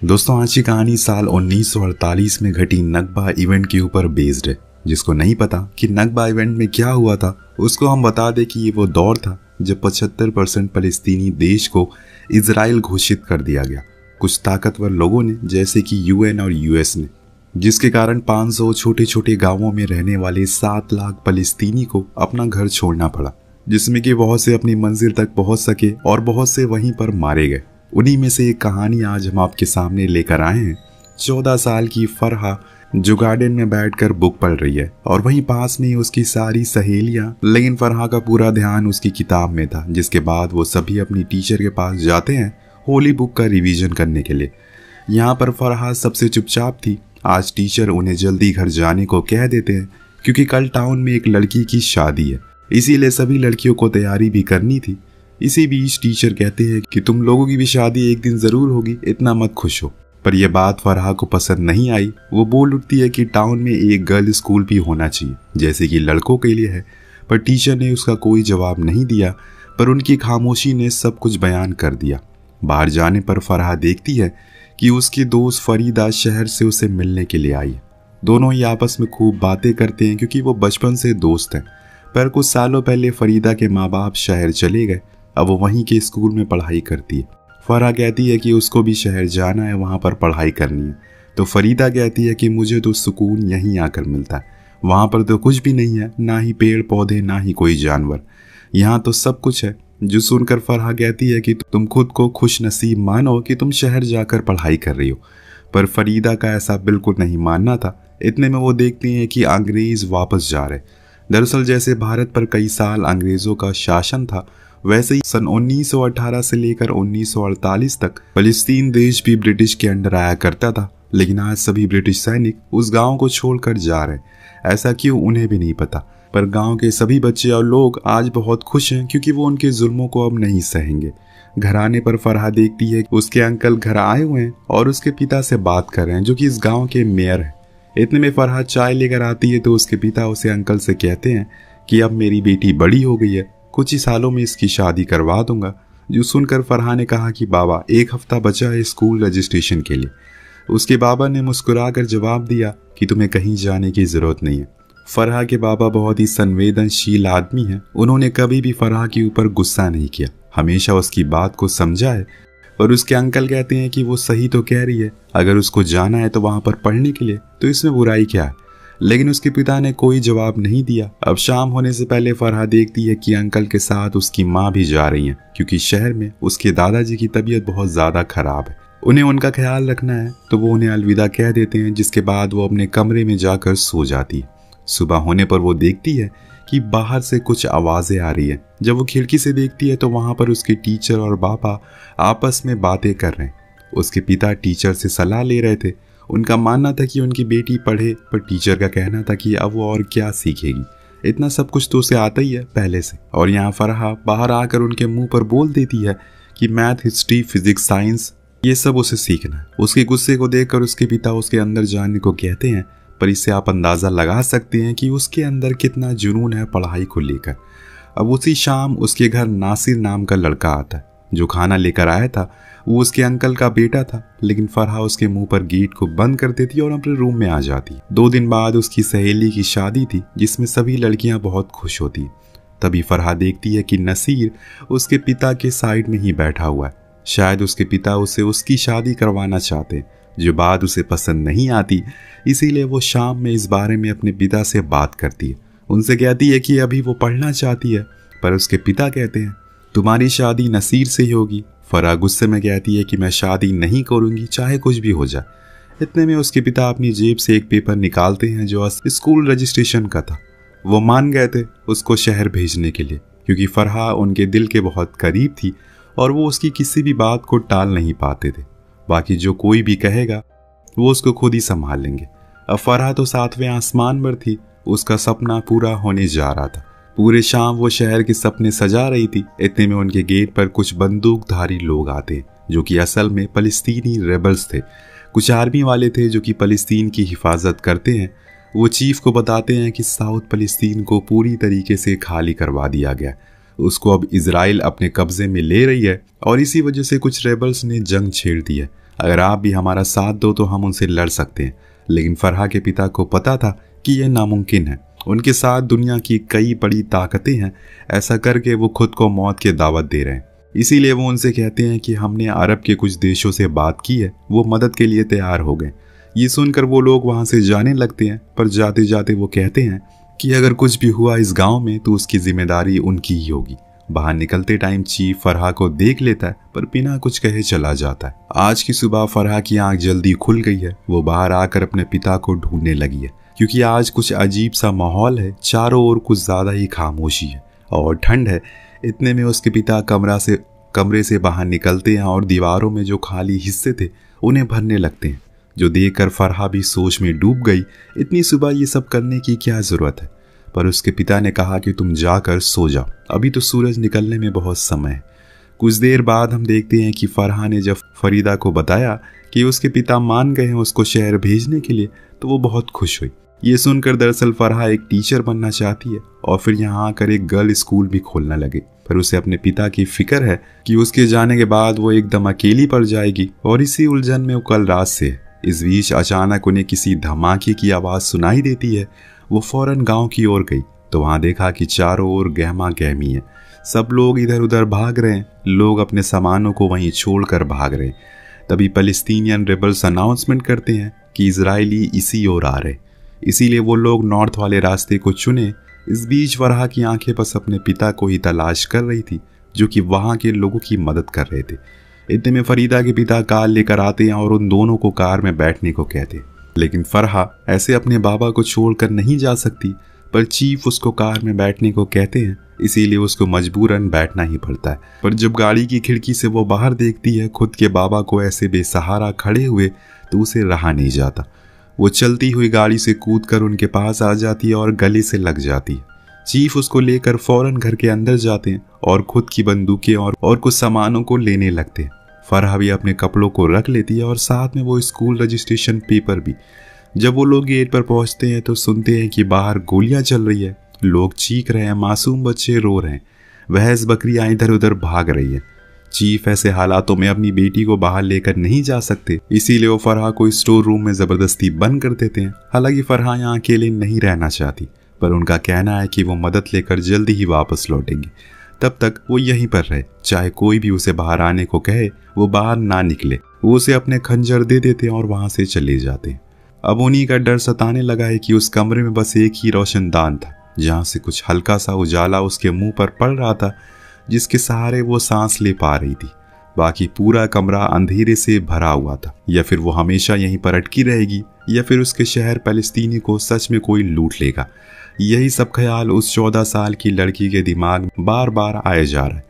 दोस्तों, आज की कहानी साल 1948 में घटी नकबा इवेंट के ऊपर बेस्ड है। जिसको नहीं पता कि नकबा इवेंट में क्या हुआ था, उसको हम बता दें कि ये वो दौर था जब 75% फलस्तीनी देश को इजराइल घोषित कर दिया गया, कुछ ताकतवर लोगों ने जैसे कि यूएन और यूएस ने, जिसके कारण 500 छोटे छोटे गांवों में रहने वाले 7 लाख फलस्तीनी को अपना घर छोड़ना पड़ा, जिसमें कि बहुत से अपनी मंजिल तक पहुंच सके और बहुत से वहीं पर मारे गए। उन्हीं में से एक कहानी आज हम आपके सामने लेकर आए हैं। 14 साल की फरहा जो गार्डन में बैठकर बुक पढ़ रही है और वहीं पास में ही उसकी सारी सहेलियां, लेकिन फरहा का पूरा ध्यान उसकी किताब में था। जिसके बाद वो सभी अपनी टीचर के पास जाते हैं होली बुक का रिवीजन करने के लिए। यहाँ पर फरहा सबसे चुपचाप थी। आज टीचर उन्हें जल्दी घर जाने को कह देते हैं क्योंकि कल टाउन में एक लड़की की शादी है, इसीलिए सभी लड़कियों को तैयारी भी करनी थी। इसी बीच टीचर कहते हैं कि तुम लोगों की भी शादी एक दिन जरूर होगी, इतना मत खुश हो। पर यह बात फरहा को पसंद नहीं आई। वो बोल उठती है कि टाउन में एक गर्ल स्कूल भी होना चाहिए जैसे कि लड़कों के लिए है। पर टीचर ने उसका कोई जवाब नहीं दिया, पर उनकी खामोशी ने सब कुछ बयान कर दिया। बाहर जाने पर फरहा देखती है कि उसकी दोस्त फरीदा शहर से उसे मिलने के लिए आई है। दोनों ही आपस में खूब बातें करते हैं क्योंकि वो बचपन से दोस्त हैं। पर कुछ सालों पहले फरीदा के माँ बाप शहर चले गए। अब वो वहीं के स्कूल में पढ़ाई करती है। फरहा कहती है कि उसको भी शहर जाना है, वहाँ पर पढ़ाई करनी है। तो फरीदा कहती है कि मुझे तो सुकून यहीं आकर मिलता है, वहाँ पर तो कुछ भी नहीं है, ना ही पेड़ पौधे ना ही कोई जानवर, यहाँ तो सब कुछ है। जो सुनकर फरहा कहती है कि तुम खुद को खुश नसीब मानो कि तुम शहर जाकर पढ़ाई कर रही हो। पर फरीदा का ऐसा बिल्कुल नहीं मानना था। इतने में वो देखती हैं कि अंग्रेज वापस जा रहे। दरअसल जैसे भारत पर कई साल अंग्रेजों का शासन था, वैसे ही सन 1918 से लेकर 1948 तक फलस्तीन देश भी ब्रिटिश के अंडर आया करता था। लेकिन आज सभी ब्रिटिश सैनिक उस गांव को छोड़कर जा रहे हैं। ऐसा क्यों उन्हें भी नहीं पता, पर गांव के सभी बच्चे और लोग आज बहुत खुश हैं क्योंकि वो उनके जुल्मों को अब नहीं सहेंगे। घर आने पर फरहा देखती है कि उसके अंकल घर आए हुए हैं और उसके पिता से बात कर रहे हैं, जो कि इस गाँव के मेयर हैं। इतने में फरहा चाय लेकर आती है तो उसके पिता उसे अंकल से कहते हैं कि अब मेरी बेटी बड़ी हो गई है, कुछ ही सालों में इसकी शादी करवा दूंगा। जो सुनकर फरहा ने कहा कि बाबा, 1 हफ्ता बचा है स्कूल रजिस्ट्रेशन के लिए। उसके बाबा ने मुस्कुराकर जवाब दिया कि तुम्हें कहीं जाने की जरूरत नहीं है। फरहा के बाबा बहुत ही संवेदनशील आदमी हैं। उन्होंने कभी भी फरहा के ऊपर गुस्सा नहीं किया, हमेशा उसकी बात को समझा है। और उसके अंकल कहते हैं कि वो सही तो कह रही है, अगर उसको जाना है तो वहां पर पढ़ने के लिए, तो इसमें बुराई क्या है। लेकिन उसके पिता ने कोई जवाब नहीं दिया। अब शाम होने से पहले फरहा देखती है कि अंकल के साथ उसकी माँ भी जा रही हैं, क्योंकि शहर में उसके दादाजी की तबीयत बहुत ज़्यादा खराब है। उन्हें उनका ख्याल रखना है, तो वो उन्हें अलविदा कह देते हैं, जिसके बाद वो अपने कमरे में जाकर सो जाती है। सुबह होने पर वो देखती है कि बाहर से कुछ आवाज़ें आ रही है। जब वो खिड़की से देखती है तो वहाँ पर उसके टीचर और पापा आपस में बातें कर रहे हैं। उसके पिता टीचर से सलाह ले रहे थे। उनका मानना था कि उनकी बेटी पढ़े, पर टीचर का कहना था कि अब वो और क्या सीखेगी, इतना सब कुछ तो उसे आता ही है पहले से। और यहाँ फरहा बाहर आकर उनके मुंह पर बोल देती है कि मैथ, हिस्ट्री, फिजिक्स, साइंस ये सब उसे सीखना है। उसके गुस्से को देखकर उसके पिता उसके अंदर जाने को कहते हैं, पर इससे आप अंदाज़ा लगा सकते हैं कि उसके अंदर कितना जुनून है पढ़ाई को लेकर। अब उसी शाम उसके घर नासिर नाम का लड़का आता है। जो खाना लेकर आया था वो उसके अंकल का बेटा था, लेकिन फरहा उसके मुंह पर गेट को बंद कर देती और अपने रूम में आ जाती। 2 दिन बाद उसकी सहेली की शादी थी, जिसमें सभी लड़कियां बहुत खुश होती। तभी फरहा देखती है कि नसीर उसके पिता के साइड में ही बैठा हुआ है। शायद उसके पिता उसे उसकी शादी करवाना चाहते, जो बात उसे पसंद नहीं आती। इसीलिए वो शाम में इस बारे में अपने पिता से बात करती है। उनसे कहती है कि अभी वो पढ़ना चाहती है, पर उसके पिता कहते हैं तुम्हारी शादी नसीर से ही होगी। फरहा गुस्से में कहती है कि मैं शादी नहीं करूंगी, चाहे कुछ भी हो जाए। इतने में उसके पिता अपनी जेब से एक पेपर निकालते हैं जो स्कूल रजिस्ट्रेशन का था। वो मान गए थे उसको शहर भेजने के लिए, क्योंकि फरहा उनके दिल के बहुत करीब थी और वो उसकी किसी भी बात को टाल नहीं पाते थे। बाकी जो कोई भी कहेगा वो उसको खुद ही संभाल लेंगे। अब फरहा तो 7वें आसमान पर थी, उसका सपना पूरा होने जा रहा था। पूरे शाम वो शहर के सपने सजा रही थी। इतने में उनके गेट पर कुछ बंदूकधारी लोग आते, जो कि असल में फलस्तीनी रेबल्स थे। कुछ आर्मी वाले थे जो कि फलस्तीन की हिफाजत करते हैं। वो चीफ को बताते हैं कि साउथ फलस्तीन को पूरी तरीके से खाली करवा दिया गया, उसको अब इजराइल अपने कब्जे में ले रही है और इसी वजह से कुछ रेबल्स ने जंग छेड़ दी है। अगर आप भी हमारा साथ दो तो हम उनसे लड़ सकते हैं। लेकिन फरहा के पिता को पता था कि यह नामुमकिन है। उनके साथ दुनिया की कई बड़ी ताकतें हैं, ऐसा करके वो खुद को मौत की दावत दे रहे हैं। इसीलिए वो उनसे कहते हैं कि हमने अरब के कुछ देशों से बात की है, वो मदद के लिए तैयार हो गए। ये सुनकर वो लोग वहाँ से जाने लगते हैं, पर जाते जाते वो कहते हैं कि अगर कुछ भी हुआ इस गांव में तो उसकी जिम्मेदारी उनकी ही होगी। बाहर निकलते टाइम चीफ फरहा को देख लेता है, पर बिना कुछ कहे चला जाता है। आज की सुबह फरहा की आंख जल्दी खुल गई है। वो बाहर आकर अपने पिता को ढूंढने लगी है, क्योंकि आज कुछ अजीब सा माहौल है। चारों ओर कुछ ज्यादा ही खामोशी है और ठंड है। इतने में उसके पिता कमरे से बाहर निकलते हैं और दीवारों में जो खाली हिस्से थे उन्हें भरने लगते हैं, जो देखकर फरहा भी सोच में डूब गई। इतनी सुबह ये सब करने की क्या जरूरत है? पर उसके पिता ने कहा कि तुम जाकर सो जाओ, अभी तो सूरज निकलने में बहुत समय है। कुछ देर बाद हम देखते हैं कि फरहा ने जब फरीदा को बताया कि उसके पिता मान गए हैं उसको शहर भेजने के लिए, तो वो बहुत खुश हुई। ये सुनकर दरअसल फरहा एक टीचर बनना चाहती है और फिर यहाँ आकर एक गर्ल स्कूल भी खोलना लगे। पर उसे अपने पिता की फिक्र है कि उसके जाने के बाद वो एकदम अकेली पड़ जाएगी, और इसी उलझन में वो कल रात से है। इस बीच अचानक उन्हें किसी धमाके की आवाज़ सुनाई देती है। वो फौरन गांव की ओर गई तो वहां देखा कि चारों ओर गहमा गहमी है। सब लोग इधर उधर भाग रहे हैं, लोग अपने सामानों को वहीं छोड़कर भाग रहे हैं। तभी पैलेस्टीनियन रेबल्स अनाउंसमेंट करते हैं कि इजरायली इसी ओर आ रहे, इसीलिए वो लोग नॉर्थ वाले रास्ते को चुने। इस बीच फरहा की आंखें बस अपने पिता को ही तलाश कर रही थी, जो कि वहां के लोगों की मदद कर रहे थे। इतने में फरीदा के पिता कार लेकर आते हैं और उन दोनों को कार में बैठने को कहते हैं। लेकिन फरहा ऐसे अपने बाबा को छोड़कर नहीं जा सकती, पर चीफ उसको कार में बैठने को कहते हैं, इसीलिए उसको मजबूरन बैठना ही पड़ता है। पर जब गाड़ी की खिड़की से वो बाहर देखती है खुद के बाबा को ऐसे बेसहारा खड़े हुए, तो उसे रहा नहीं जाता। वो चलती हुई गाड़ी से कूदकर उनके पास आ जाती है और गले से लग जाती है। चीफ उसको लेकर फौरन घर के अंदर जाते हैं और खुद की बंदूकें और कुछ सामानों को लेने लगते हैं। फरहा भी अपने कपड़ों को रख लेती है और साथ में वो स्कूल रजिस्ट्रेशन पेपर भी। जब वो लोग गेट पर पहुंचते हैं तो सुनते हैं कि बाहर गोलियां चल रही है, लोग चीख रहे हैं, मासूम बच्चे रो रहे हैं, भैंस बकरियां इधर उधर भाग रही है। चीफ ऐसे हालातों में अपनी बेटी को बाहर लेकर नहीं जा सकते, इसीलिए वो फरहा को स्टोर रूम में जबरदस्ती बंद कर देते हैं। हालांकि फरहा यहाँ अकेले नहीं रहना चाहती, पर उनका कहना है कि वो मदद लेकर जल्दी ही वापस लौटेंगे। तब तक वो यहीं पर रहे, चाहे कोई भी उसे बाहर आने को कहे वो बाहर ना निकले। वो उसे अपने खंजर दे देते हैं और वहां से चले जाते हैं। अब उन्हीं का डर सताने लगा है कि उस कमरे में बस एक ही रोशनदान था, जहां से कुछ हल्का सा उजाला उसके मुंह पर पड़ रहा था, जिसके सहारे वो सांस ले पा रही थी। बाकी पूरा कमरा अंधेरे से भरा हुआ था। या फिर वो हमेशा यहीं पर अटकी रहेगी, या फिर उसके शहर पैलेस्टीनी को सच में कोई लूट लेगा। यही सब ख्याल उस 14 साल की लड़की के दिमाग में बार बार आए जा रहा है।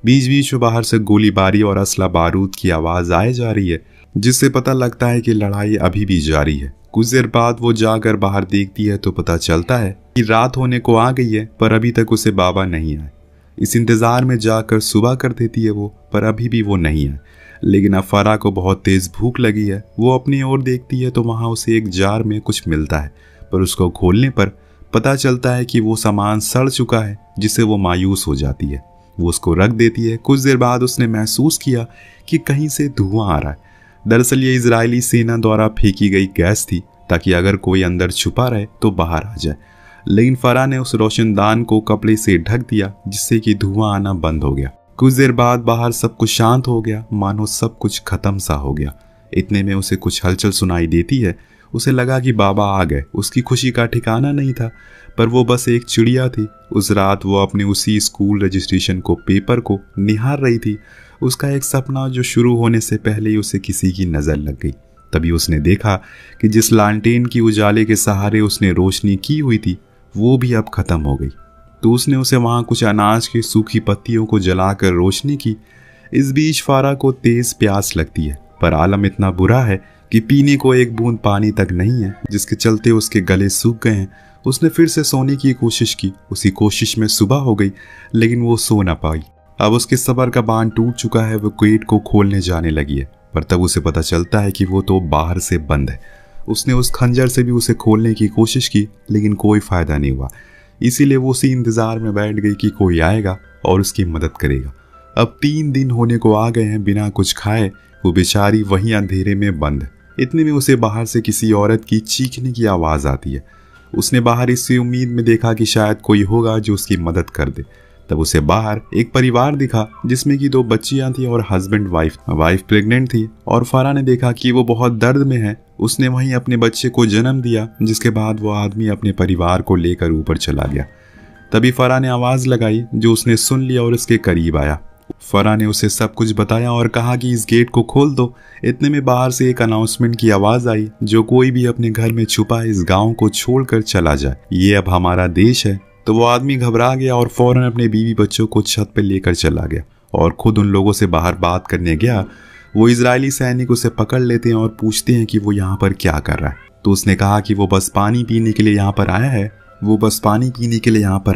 बीच बीच में बाहर से गोलीबारी और असला बारूद की आवाज आए जा रही है, जिससे पता लगता है कि लड़ाई अभी भी जारी है। कुछ देर बाद वो जाकर बाहर देखती है तो पता चलता है कि रात होने को आ गई है, पर अभी तक उसे बाबा नहीं आए। इस इंतजार में जाकर सुबह कर देती है वो, पर अभी भी वो नहीं आए। लेकिन अब फरहा को बहुत तेज भूख लगी है। वो अपनी ओर देखती है तो वहां उसे एक जार में कुछ मिलता है, पर उसको खोलने पर पता चलता है कि वो सामान सड़ चुका है, जिससे वो मायूस हो जाती है। वो उसको रख देती है। कुछ देर बाद उसने महसूस किया कि कहीं से धुआं आ रहा है। दरअसल ये इजरायली सेना द्वारा फेंकी गई गैस थी, ताकि अगर कोई अंदर छुपा रहे तो बाहर आ जाए। लेकिन फरहा ने उस रोशनदान को कपड़े से ढक दिया, जिससे कि धुआं आना बंद हो गया। कुछ देर बाद बाहर सब कुछ शांत हो गया, मानो सब कुछ खत्म सा हो गया। इतने में उसे कुछ हलचल सुनाई देती है। उसे लगा कि बाबा आ गए। उसकी खुशी का ठिकाना नहीं था, पर वो बस एक चिड़िया थी। उस रात वो अपने उसी स्कूल रजिस्ट्रेशन को पेपर को निहार रही थी। उसका एक सपना जो शुरू होने से पहले ही उसे किसी की नज़र लग गई। तभी उसने देखा कि जिस लालटेन की उजाले के सहारे उसने रोशनी की हुई थी, वो भी अब खत्म हो गई। तो उसने उसे वहाँ कुछ अनाज की सूखी पत्तियों को जलाकर रोशनी की। इस बीच फरहा को तेज प्यास लगती है, पर आलम इतना बुरा है कि पीने को एक बूंद पानी तक नहीं है, जिसके चलते उसके गले सूख गए हैं। उसने फिर से सोने की कोशिश की। उसी कोशिश में सुबह हो गई, लेकिन वो सो ना पाई। अब उसके सब्र का बांध टूट चुका है। वो गेट को खोलने जाने लगी है, पर तब उसे पता चलता है कि वो तो बाहर से बंद है। उसने उस खंजर से भी उसे खोलने की कोशिश की, लेकिन कोई फायदा नहीं हुआ। इसीलिए वो उसी इंतजार में बैठ गई कि कोई आएगा और उसकी मदद करेगा। अब 3 दिन होने को आ गए हैं बिना कुछ खाए वो बेचारी वहीं अंधेरे में बंद। इतने में उसे बाहर से किसी औरत की चीखने की आवाज़ आती है। उसने बाहर इसी उम्मीद में देखा कि शायद कोई होगा जो उसकी मदद कर दे। तब उसे बाहर एक परिवार दिखा जिसमें कि 2 बच्चियां थी और हस्बैंड वाइफ प्रेग्नेंट थी। और फराह ने देखा कि वो बहुत दर्द में है। उसने वहीं अपने बच्चे को जन्म दिया, जिसके बाद वो आदमी अपने परिवार को लेकर ऊपर चला गया। तभी फराह ने आवाज़ लगाई, जो उसने सुन लिया और उसके करीब आया। फराह ने उसे सब कुछ बताया और कहा कि इस गेट को खोल दो। इतने में बाहर से एक अनाउंसमेंट की आवाज़ आई, जो कोई भी अपने घर में छुपा इस गांव को छोड़कर चला जाए, ये अब हमारा देश है। तो वो आदमी घबरा गया और फौरन अपने बीवी बच्चों को छत पर लेकर चला गया और खुद उन लोगों से बाहर बात करने गया। वो इजरायली सैनिक उसे पकड़ लेते हैं और पूछते हैं कि वो यहाँ पर क्या कर रहा है। तो उसने कहा कि वो बस पानी पीने के लिए यहाँ पर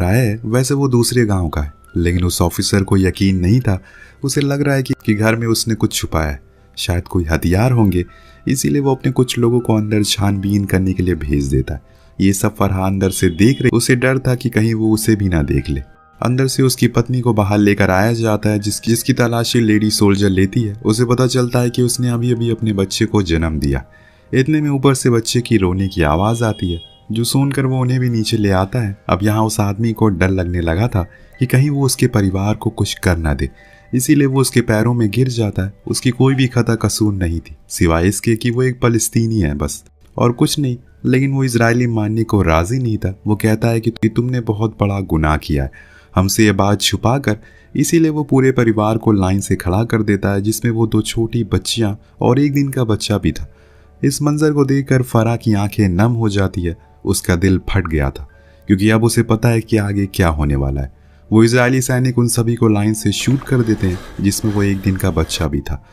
आया है। वैसे वो दूसरे गांव का है, लेकिन उस ऑफिसर को यकीन नहीं था। उसे लग रहा है कि घर में उसने कुछ छुपाया है, शायद कोई हथियार होंगे। इसीलिए वो अपने कुछ लोगों को अंदर छानबीन करने के लिए भेज देता है। ये सब फराह अंदर से देख रहे। उसे डर था कि कहीं वो उसे भी ना देख ले। अंदर से उसकी पत्नी को बाहर लेकर आया जाता है, जिसकी तलाशी लेडी सोल्जर लेती है। उसे पता चलता है कि उसने अभी अभी अपने बच्चे को जन्म दिया। इतने में ऊपर से बच्चे की रोने की आवाज़ आती है, जो सुनकर वो उन्हें भी नीचे ले आता है। अब यहाँ उस आदमी को डर लगने लगा था कि कहीं वो उसके परिवार को कुछ कर ना दे, इसीलिए वो उसके पैरों में गिर जाता है। उसकी कोई भी खता कसूर नहीं थी, सिवाय इसके कि वो एक फलस्तीनी है, बस और कुछ नहीं। लेकिन वो इजरायली मानने को राजी नहीं था। वो कहता है कि तुमने बहुत बड़ा गुनाह किया है, हमसे ये बात छुपा कर। इसीलिए वो पूरे परिवार को लाइन से खड़ा कर देता है, जिसमें वो 2 छोटी बच्चियां और 1 दिन का बच्चा भी था। इस मंजर को देखकर फराह की आंखें नम हो जाती है। उसका दिल फट गया था, क्योंकि अब उसे पता है कि आगे क्या होने वाला है। वो इजरायली सैनिक उन सभी को लाइन से शूट कर देते हैं, जिसमें वो 1 दिन का बच्चा भी था।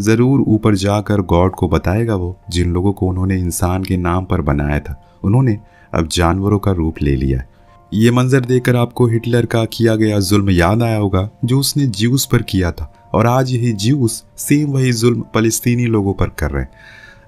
ज़रूर ऊपर जाकर गॉड को बताएगा वो, जिन लोगों को उन्होंने इंसान के नाम पर बनाया था, उन्होंने अब जानवरों का रूप ले लिया है। ये मंजर देखकर आपको हिटलर का किया गया जुल्म याद आया होगा, जो उसने ज्यूस पर किया था। और आज यही ज्यूस सेम वही जुल्म फलस्तीनी लोगों पर कर रहे हैं।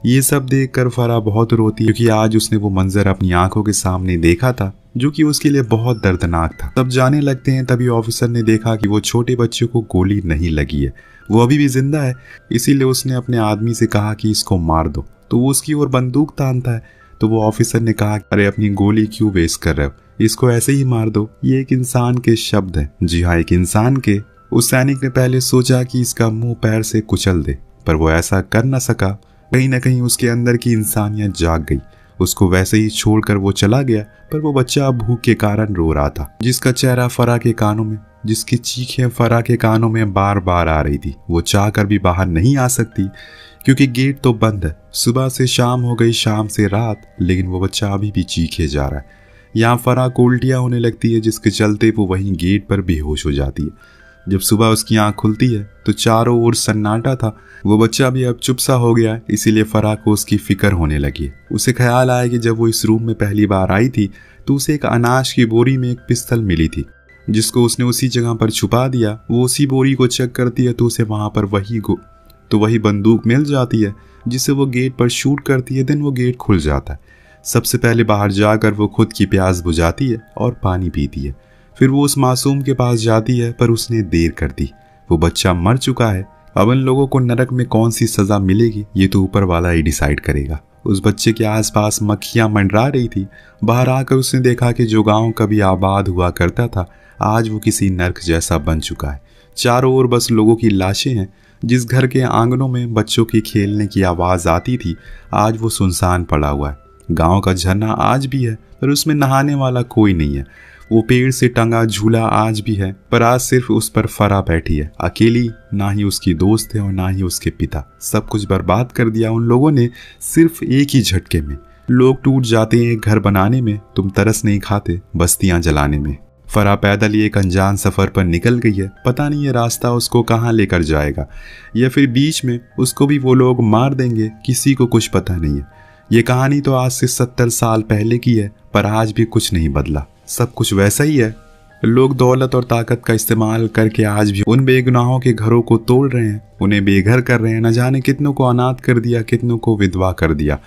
ये सब देखकर फराह बहुत रोती है, क्योंकि आज उसने वो मंजर अपनी आंखों के सामने देखा था, जो कि उसके लिए बहुत दर्दनाक था। तब जाने लगते हैं, तभी ऑफिसर ने देखा कि वो छोटे बच्चे को गोली नहीं लगी है, वो अभी भी जिंदा है। इसीलिए उसने अपने आदमी से कहा कि इसको मार दो। तो वो उसकी ओर बंदूक तानता है। तो वो ऑफिसर ने कहा, अरे अपनी गोली क्यों वेस्ट कर रहे हो, इसको ऐसे ही मार दो। ये एक इंसान के शब्द हैं। जी हाँ, एक इंसान के। उस सैनिक ने पहले सोचा कि इसका मुंह पैर से कुचल दे, पर वो ऐसा कर न सका। कहीं ना कहीं उसके अंदर की इंसानियत जाग गई। उसको वैसे ही छोड़कर वो चला गया। पर वो बच्चा भूख के कारण रो रहा था, जिसका चेहरा फराह के कानों में, जिसकी चीखें फराह के कानों में बार बार आ रही थी। वो चाहकर भी बाहर नहीं आ सकती, क्योंकि गेट तो बंद है। सुबह से शाम हो गई, शाम से रात, लेकिन वो बच्चा अभी भी चीखे जा रहा है। यहाँ फराह को उल्टियाँ होने लगती है, जिसके चलते वो वहीं गेट पर बेहोश हो जाती है। जब सुबह उसकी आँख खुलती है तो चारों ओर सन्नाटा था। वो बच्चा भी अब चुप सा हो गया है, इसीलिए फराह को उसकी फिक्र होने लगी। उसे ख्याल आया कि जब वो इस रूम में पहली बार आई थी तो उसे एक अनाज की बोरी में एक पिस्तल मिली थी, जिसको उसने उसी जगह पर छुपा दिया। वो उसी बोरी को चेक करती है तो उसे वहाँ पर वही बंदूक मिल जाती है, जिसे वो गेट पर शूट करती है। देन वो गेट खुल जाता है। सबसे पहले बाहर जाकर वो खुद की प्यास बुझाती है और पानी पीती है। फिर वो उस मासूम के पास जाती है, पर उसने देर कर दी। वो बच्चा मर चुका है। अब इन लोगों को नरक में कौन सी सजा मिलेगी, ये तो ऊपर वाला ही डिसाइड करेगा। उस बच्चे के आसपास मक्खियां मंडरा रही थी। बाहर आकर उसने देखा कि जो गांव कभी आबाद हुआ करता था, आज वो किसी नर्क जैसा बन चुका है। चारों ओर बस लोगों की लाशें हैं। जिस घर के आंगनों में बच्चों की खेलने की आवाज़ आती थी, आज वो सुनसान पड़ा हुआ है। गांव का झरना आज भी है, पर उसमें नहाने वाला कोई नहीं है। वो पेड़ से टंगा झूला आज भी है, पर आज सिर्फ उस पर फराह बैठी है, अकेली। ना ही उसकी दोस्त है और ना ही उसके पिता। सब कुछ बर्बाद कर दिया उन लोगों ने, सिर्फ एक ही झटके में। लोग टूट जाते हैं घर बनाने में, तुम तरस नहीं खाते बस्तियां जलाने में। फराह पैदल ही एक अनजान सफर पर निकल गई है। पता नहीं ये रास्ता उसको कहाँ लेकर जाएगा, या फिर बीच में उसको भी वो लोग मार देंगे, किसी को कुछ पता नहीं है। ये कहानी तो आज से 70 साल पहले की है, पर आज भी कुछ नहीं बदला। सब कुछ वैसा ही है। लोग दौलत और ताकत का इस्तेमाल करके आज भी उन बेगुनाहों के घरों को तोड़ रहे हैं, उन्हें बेघर कर रहे हैं। न जाने कितनों को अनाथ कर दिया, कितनों को विधवा कर दिया,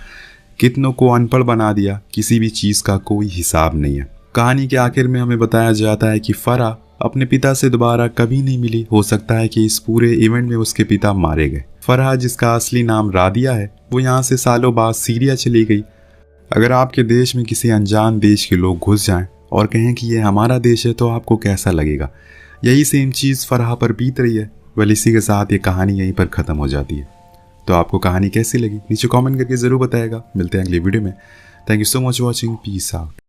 कितनों को अनपढ़ बना दिया। किसी भी चीज़ का कोई हिसाब नहीं है। कहानी के आखिर में हमें बताया जाता है कि फराह अपने पिता से दोबारा कभी नहीं मिली। हो सकता है कि इस पूरे इवेंट में उसके पिता मारे गए। फरहा, जिसका असली नाम रादिया है, वो यहाँ से सालों बाद सीरिया चली गई। अगर आपके देश में किसी अनजान देश के लोग घुस जाएं और कहें कि ये हमारा देश है तो आपको कैसा लगेगा? यही सेम चीज़ फरहा पर बीत रही है। वेल, इसी के साथ ये कहानी यहीं पर ख़त्म हो जाती है। तो आपको कहानी कैसी लगी नीचे कमेंट करके ज़रूर बताएगा। मिलते हैं अगली वीडियो में। Thank you so much watching. Peace out.